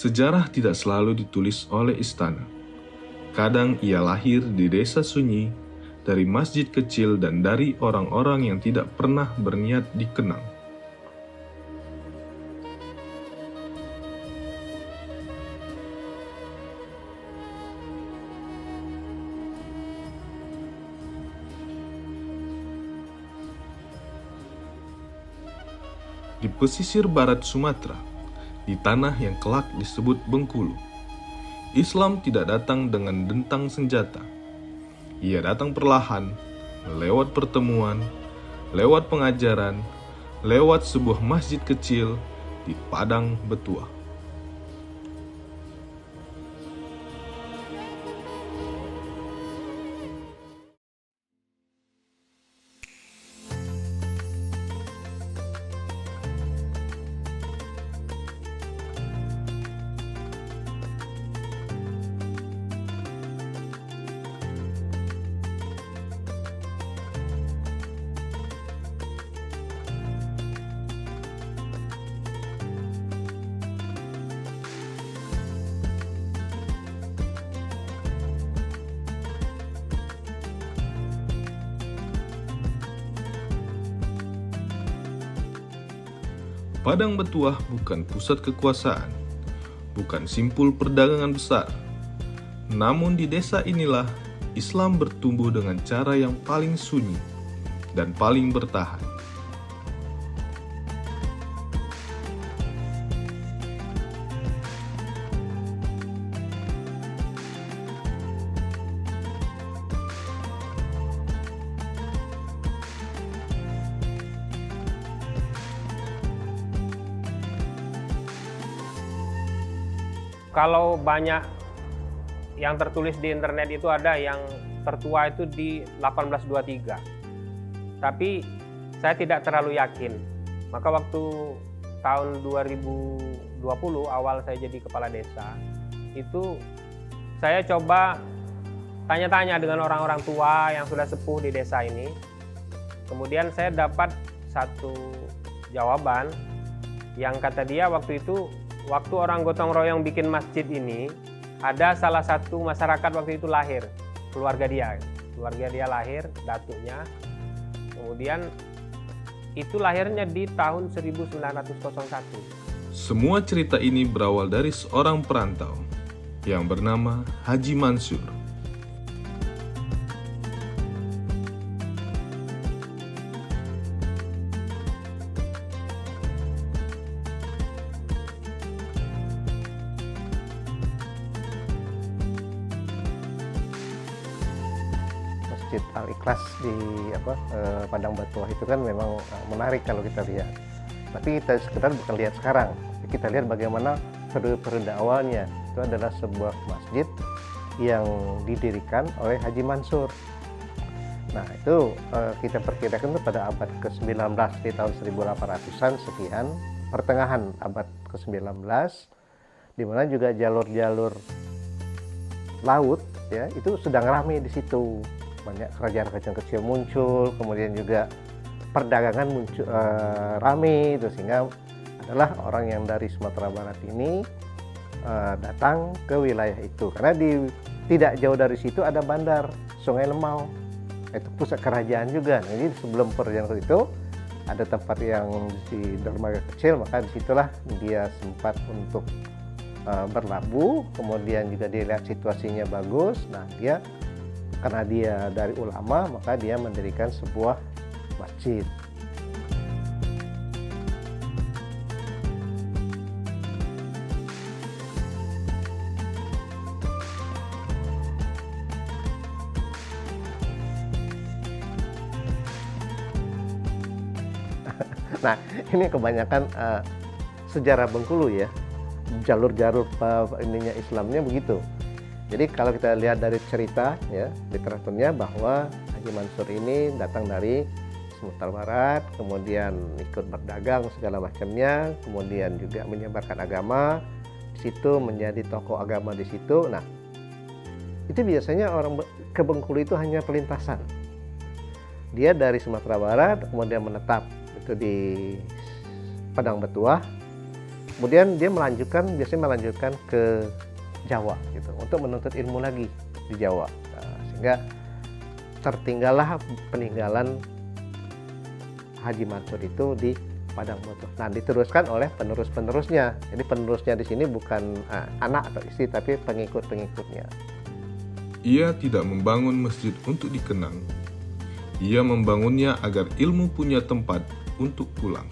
Sejarah tidak selalu ditulis oleh istana. Kadang ia lahir di desa sunyi, dari masjid kecil dan dari orang-orang yang tidak pernah berniat dikenal. Di pesisir barat Sumatera, di tanah yang kelak disebut Bengkulu, Islam tidak datang dengan dentang senjata. Ia datang perlahan, lewat pertemuan, lewat pengajaran, lewat sebuah masjid kecil di padang Betuah. Padang Betuah bukan pusat kekuasaan, bukan simpul perdagangan besar. Namun di desa inilah Islam bertumbuh dengan cara yang paling sunyi dan paling bertahan. Kalau banyak yang tertulis di internet itu ada yang tertua itu di 1823. Tapi saya tidak terlalu yakin. Maka waktu tahun 2020 awal saya jadi kepala desa, itu saya coba tanya-tanya dengan orang-orang tua yang sudah sepuh di desa ini. Kemudian saya dapat satu jawaban yang kata dia waktu itu, waktu orang gotong royong bikin masjid ini, ada salah satu masyarakat waktu itu lahir, keluarga dia lahir, datuknya. Kemudian itu lahirnya di tahun 1901. Semua cerita ini berawal dari seorang perantau yang bernama Haji Mansur. Masjid Al-Ikhlas di Padang Betuah itu kan memang menarik kalau kita lihat. Tapi kita sekedar bukan lihat sekarang, kita lihat bagaimana periode awalnya. Itu adalah sebuah masjid yang didirikan oleh Haji Mansur. Nah itu kita perkirakan itu pada abad ke-19, di tahun 1800-an sekian, pertengahan abad ke-19, di mana juga jalur-jalur laut ya itu sedang ramai di situ. Banyak kerajaan-kerajaan kecil muncul, kemudian juga perdagangan muncul ramai, itu sehingga adalah orang yang dari Sumatera Barat ini datang ke wilayah itu karena tidak jauh dari situ ada bandar Sungai Lemau, itu pusat kerajaan juga. Jadi sebelum perjalanan itu ada tempat yang di dermaga kecil, maka disitulah dia sempat untuk berlabuh. Kemudian juga dilihat situasinya bagus, nah dia karena dia dari ulama, maka dia mendirikan sebuah masjid. Nah, ini kebanyakan sejarah Bengkulu ya, jalur-jalur ininya Islamnya begitu. Jadi kalau kita lihat dari cerita ya literaturnya bahwa Haji Mansur ini datang dari Sumatera Barat, kemudian ikut berdagang segala macamnya, kemudian juga menyebarkan agama di situ, menjadi tokoh agama di situ. Nah, itu biasanya orang ke Bengkulu itu hanya pelintasan. Dia dari Sumatera Barat, kemudian menetap itu di Padang Betuah. Kemudian dia biasanya melanjutkan ke Jawa gitu untuk menuntut ilmu lagi di Jawa. Nah, sehingga tertinggallah peninggalan Haji Mansur itu di Padang Batu. Nah, diteruskan oleh penerus-penerusnya. Jadi penerusnya di sini bukan anak atau istri, tapi pengikut-pengikutnya. Ia tidak membangun masjid untuk dikenang. Ia membangunnya agar ilmu punya tempat untuk pulang.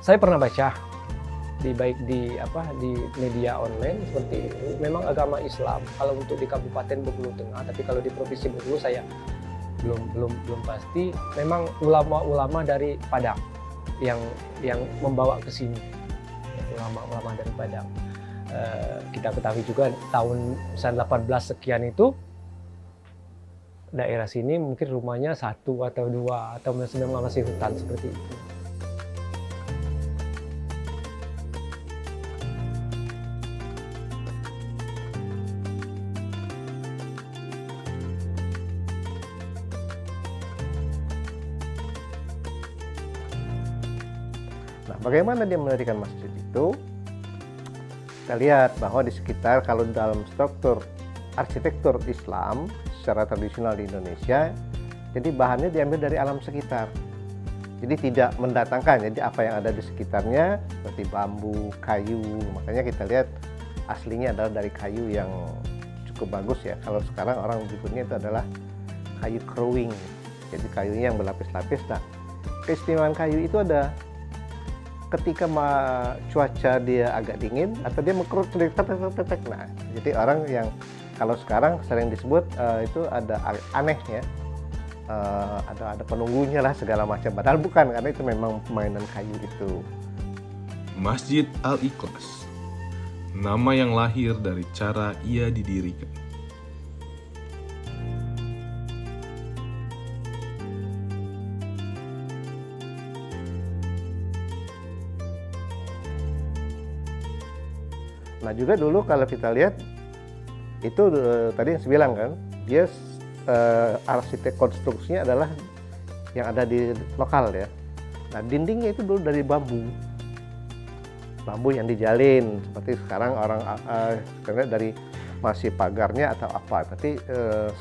Saya pernah baca di media online seperti itu, memang agama Islam kalau untuk di Kabupaten Bengkulu Tengah, tapi kalau di Provinsi Bengkulu saya belum pasti. Memang ulama-ulama dari Padang yang membawa ke sini, ulama-ulama dari Padang. Kita ketahui juga tahun 18 sekian itu daerah sini mungkin rumahnya 1 atau 2 atau memang masih hutan seperti itu. Nah, bagaimana dia mendirikan masjid itu? Kita lihat bahwa di sekitar, kalau dalam struktur arsitektur Islam secara tradisional di Indonesia, jadi bahannya diambil dari alam sekitar. Jadi tidak mendatangkan, jadi apa yang ada di sekitarnya seperti bambu, kayu. Makanya kita lihat aslinya adalah dari kayu yang cukup bagus ya. Kalau sekarang orang menyebutnya itu adalah kayu keruing. Jadi kayunya yang berlapis-lapis. Nah, keistimewaan kayu itu ada ketika cuaca dia agak dingin atau dia mengkerut sedikit. Nah, jadi orang yang kalau sekarang sering disebut itu ada aneh ya, ada penunggunya lah segala macam. Padahal bukan, karena itu memang mainan kayu itu. Masjid Al-Ikhlas, nama yang lahir dari cara ia didirikan. Nah juga dulu kalau kita lihat itu tadi yang saya bilang kan, dia arsitek konstruksinya adalah yang ada di lokal ya. Nah dindingnya itu dulu dari bambu yang dijalin seperti sekarang orang karena dari masih pagarnya atau apa, tapi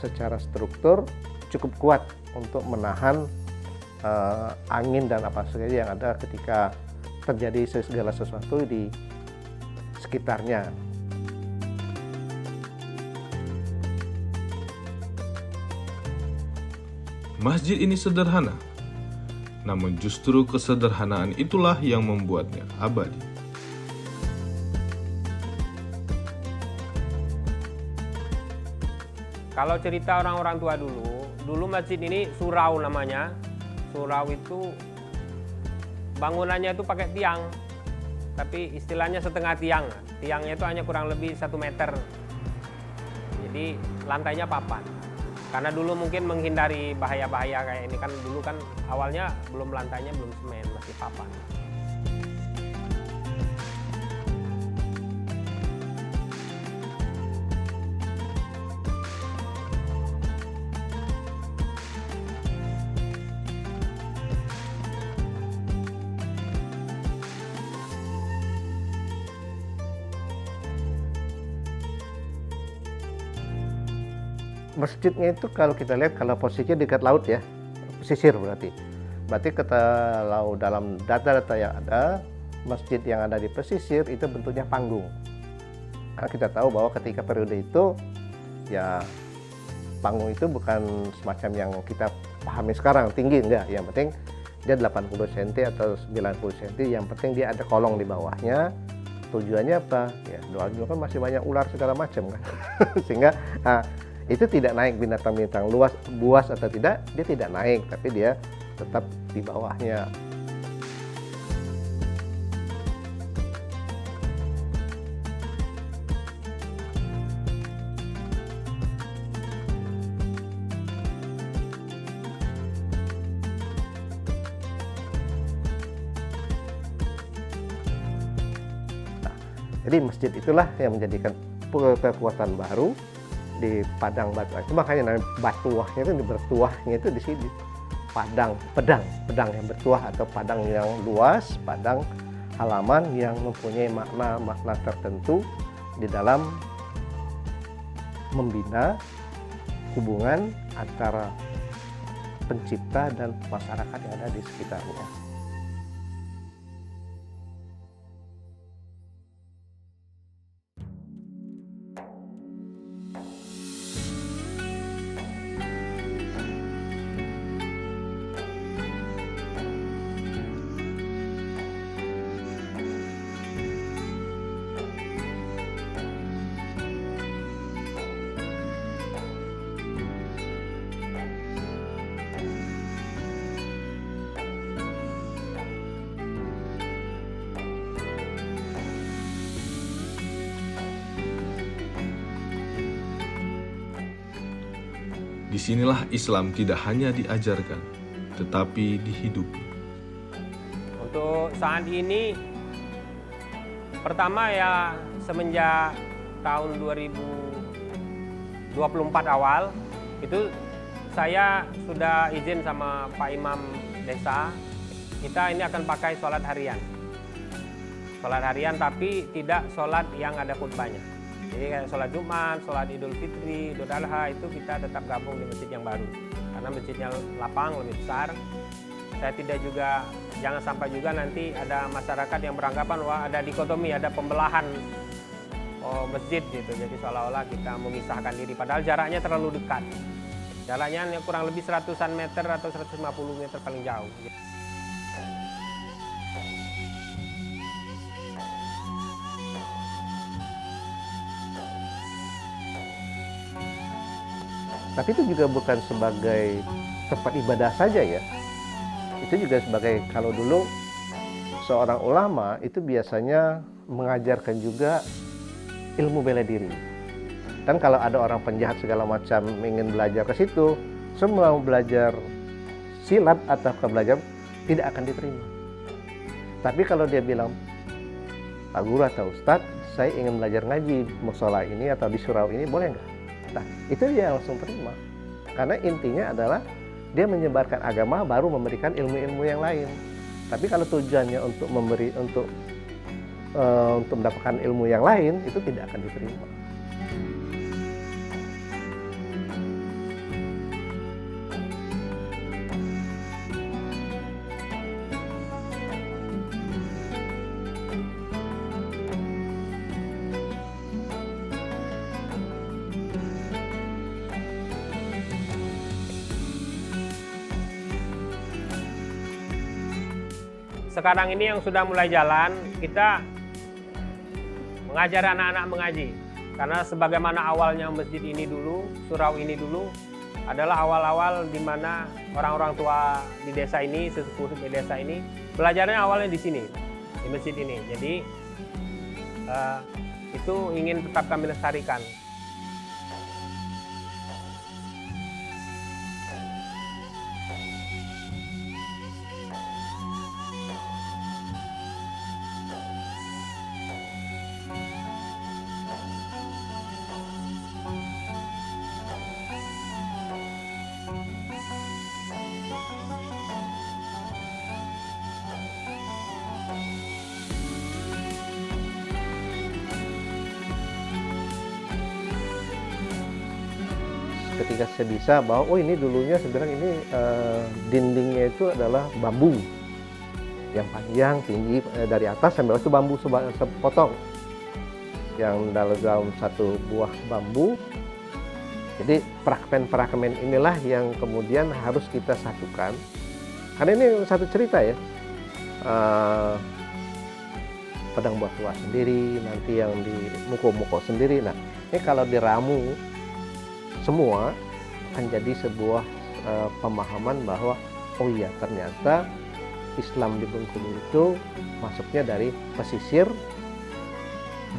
secara struktur cukup kuat untuk menahan angin dan apa saja yang ada ketika terjadi segala sesuatu di sekitarnya. Masjid ini sederhana, namun justru kesederhanaan itulah yang membuatnya abadi. Kalau cerita orang-orang tua dulu masjid ini surau namanya. Surau itu bangunannya itu pakai tiang, tapi istilahnya setengah tiang. Tiangnya itu hanya kurang lebih 1 meter. Jadi lantainya papan. Karena dulu mungkin menghindari bahaya-bahaya kayak ini kan, dulu kan awalnya lantainya belum semen, masih papan. Masjidnya itu kalau kita lihat, kalau posisinya dekat laut ya, pesisir berarti kalau dalam data-data yang ada, masjid yang ada di pesisir itu bentuknya panggung. Karena kita tahu bahwa ketika periode itu ya panggung itu bukan semacam yang kita pahami sekarang tinggi, enggak, yang penting dia 80 cm atau 90 cm, yang penting dia ada kolong di bawahnya. Tujuannya apa? Ya doa juga kan masih banyak ular segala macam kan. Sehingga itu tidak naik binatang-binatang buas atau tidak, dia tidak naik, tapi dia tetap di bawahnya. Jadi masjid itulah yang menjadikan kekuatan baru di padang batuah. Itu makanya namanya batuahnya itu bertuahnya itu di sini. Pedang yang bertuah atau padang yang luas, padang halaman yang mempunyai makna tertentu di dalam membina hubungan antara pencipta dan masyarakat yang ada di sekitarnya. Disinilah Islam tidak hanya diajarkan, tetapi dihidupi. Untuk saat ini, pertama ya semenjak tahun 2024 awal, itu saya sudah izin sama Pak Imam Desa, kita ini akan pakai sholat harian. Sholat harian tapi tidak sholat yang ada khutbahnya. Jadi kayak sholat Jumat, sholat Idul Fitri, Idul Adha itu kita tetap gabung di masjid yang baru. Karena masjidnya lapang, lebih besar. Saya tidak juga, jangan sampai juga nanti ada masyarakat yang beranggapan wah ada dikotomi, ada pembelahan masjid gitu. Jadi seolah-olah kita memisahkan diri, padahal jaraknya terlalu dekat. Jaraknya kurang lebih 100-an meter atau 150 meter paling jauh. Tapi itu juga bukan sebagai tempat ibadah saja ya. Itu juga sebagai, kalau dulu seorang ulama itu biasanya mengajarkan juga ilmu bela diri. Dan kalau ada orang penjahat segala macam ingin belajar ke situ, semua belajar silat atau belajar tidak akan diterima. Tapi kalau dia bilang, Pak Guru atau Ustadz, saya ingin belajar ngaji musola ini atau di surau ini, boleh nggak? Nah, itu dia langsung terima. Karena intinya adalah dia menyebarkan agama baru memberikan ilmu-ilmu yang lain. Tapi kalau tujuannya untuk untuk mendapatkan ilmu yang lain, itu tidak akan diterima. Sekarang ini yang sudah mulai jalan, kita mengajar anak-anak mengaji. Karena sebagaimana awalnya masjid ini dulu, surau ini dulu, adalah awal-awal di mana orang-orang tua di desa ini, sesepuh di desa ini, belajarnya awalnya di sini, di masjid ini. Jadi itu ingin tetap kami lestarikan. Ketika saya bisa bahwa oh ini dulunya sebenarnya ini dindingnya itu adalah bambu yang panjang tinggi dari atas sampai itu bambu sepotong yang dalam satu buah bambu. Jadi fragmen-fragmen inilah yang kemudian harus kita satukan, karena ini satu cerita ya. Padang buah tua sendiri, nanti yang di muko-muko sendiri. Nah ini kalau diramu semua akan jadi sebuah pemahaman bahwa oh iya ternyata Islam di Bengkulu itu masuknya dari pesisir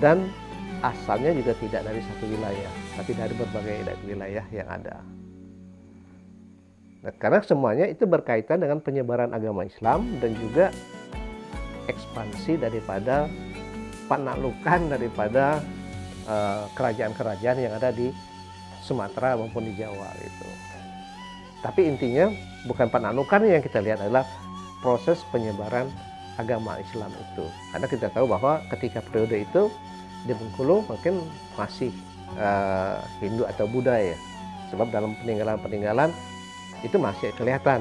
dan asalnya juga tidak dari satu wilayah, tapi dari berbagai wilayah yang ada. Nah, karena semuanya itu berkaitan dengan penyebaran agama Islam dan juga ekspansi daripada penaklukan daripada kerajaan-kerajaan yang ada di Sumatera maupun di Jawa itu. Tapi intinya bukan penaklukan yang kita lihat adalah proses penyebaran agama Islam itu. Karena kita tahu bahwa ketika periode itu di Bengkulu mungkin masih Hindu atau Buddha ya. Sebab dalam peninggalan-peninggalan itu masih kelihatan.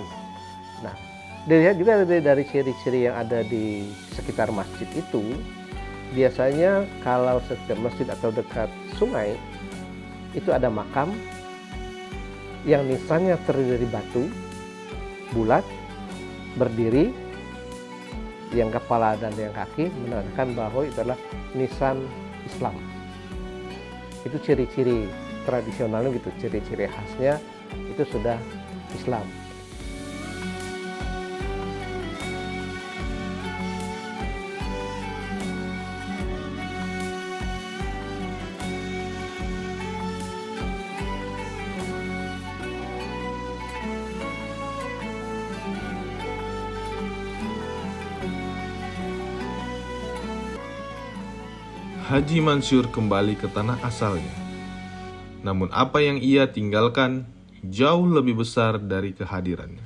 Nah, dilihat juga dari ciri-ciri yang ada di sekitar masjid itu, biasanya kalau setiap masjid atau dekat sungai itu ada makam yang nisannya terdiri dari batu bulat berdiri, yang kepala dan yang kaki menandakan bahwa itu adalah nisan Islam. Itu ciri-ciri tradisionalnya gitu, ciri-ciri khasnya itu sudah Islam. Haji Mansur kembali ke tanah asalnya. Namun apa yang ia tinggalkan jauh lebih besar dari kehadirannya.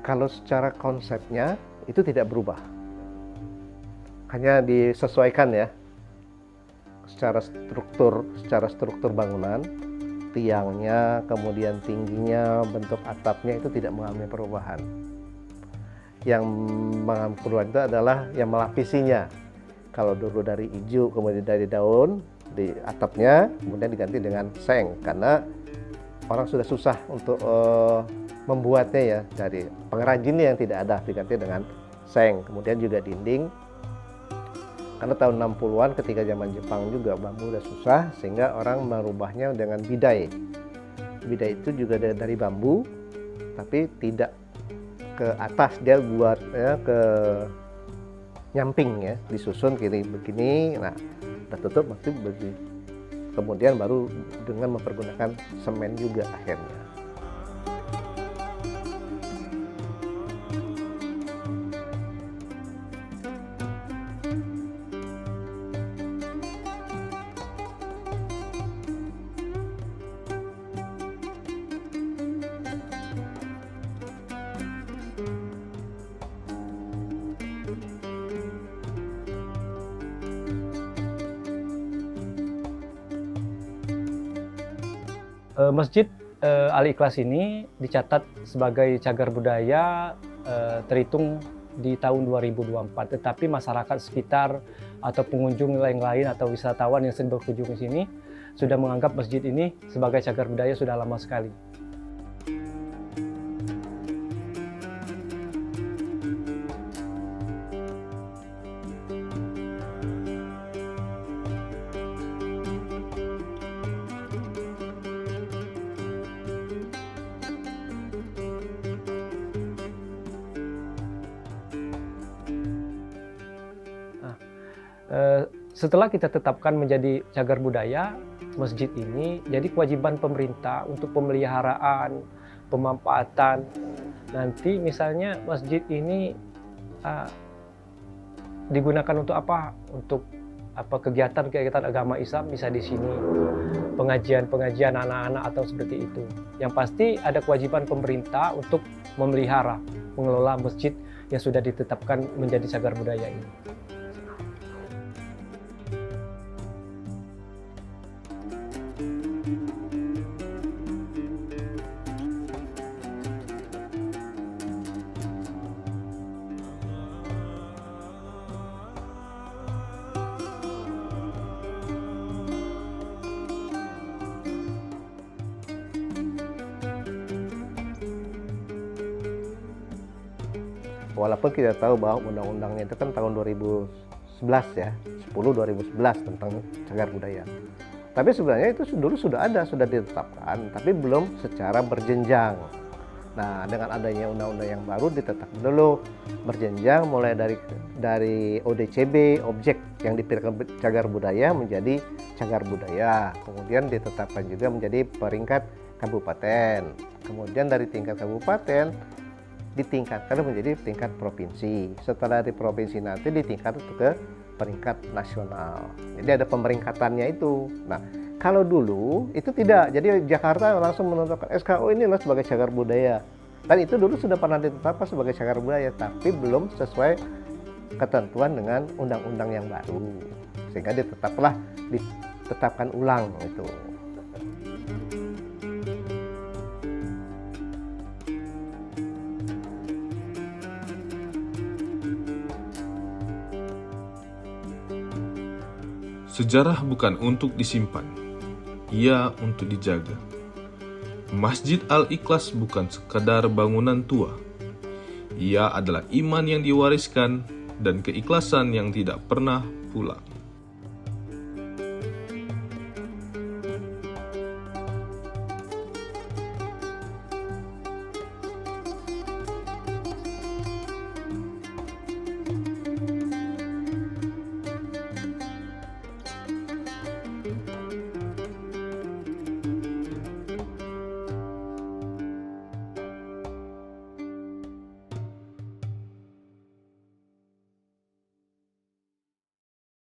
Kalau secara konsepnya itu tidak berubah, hanya disesuaikan ya. Secara struktur bangunan, tiangnya, kemudian tingginya, bentuk atapnya itu tidak mengalami perubahan. Yang mengalami perubahan itu adalah yang melapisinya. Kalau dulu dari hijau, kemudian dari daun di atapnya, kemudian diganti dengan seng, karena orang sudah susah untuk membuatnya ya, dari pengrajinnya yang tidak ada, diganti dengan seng. Kemudian juga dinding, karena tahun 60-an ketika zaman Jepang juga bambu udah susah, sehingga orang merubahnya dengan bidai. Bidai itu juga dari bambu, tapi tidak ke atas, dia buat ya, ke nyamping ya, disusun kiri begini. Nah, udah tutup masih begini. Kemudian baru dengan mempergunakan semen juga akhirnya. Masjid Al-Ikhlas ini dicatat sebagai cagar budaya terhitung di tahun 2024, tetapi masyarakat sekitar atau pengunjung lain-lain atau wisatawan yang sedang berkunjung di sini sudah menganggap masjid ini sebagai cagar budaya sudah lama sekali. Setelah kita tetapkan menjadi cagar budaya masjid ini, jadi kewajiban pemerintah untuk pemeliharaan, pemanfaatan. Nanti misalnya masjid ini digunakan untuk apa? Untuk kegiatan-kegiatan agama Islam bisa di sini, pengajian-pengajian anak-anak atau seperti itu. Yang pasti ada kewajiban pemerintah untuk memelihara, mengelola masjid yang sudah ditetapkan menjadi cagar budaya ini. Walaupun kita tahu bahwa undang-undangnya itu kan tahun 2011 ya, 10/2011 tentang cagar budaya. Tapi sebenarnya itu dulu sudah ada, sudah ditetapkan, tapi belum secara berjenjang. Nah, dengan adanya undang-undang yang baru ditetapkan dulu berjenjang mulai dari ODCB, objek yang dipilihkan cagar budaya menjadi cagar budaya. Kemudian ditetapkan juga menjadi peringkat kabupaten. Kemudian dari tingkat kabupaten ditingkatkan menjadi tingkat provinsi. Setelah di provinsi nanti ditingkat ke peringkat nasional. Jadi ada pemeringkatannya itu. Nah, kalau dulu itu tidak. Jadi Jakarta langsung menetapkan SKO ini adalah sebagai cagar budaya. Dan itu dulu sudah pernah ditetapkan sebagai cagar budaya, tapi belum sesuai ketentuan dengan undang-undang yang baru. Sehingga ditetapkan ulang itu. Sejarah bukan untuk disimpan, ia untuk dijaga. Masjid Al-Ikhlas bukan sekadar bangunan tua. Ia adalah iman yang diwariskan dan keikhlasan yang tidak pernah pulang.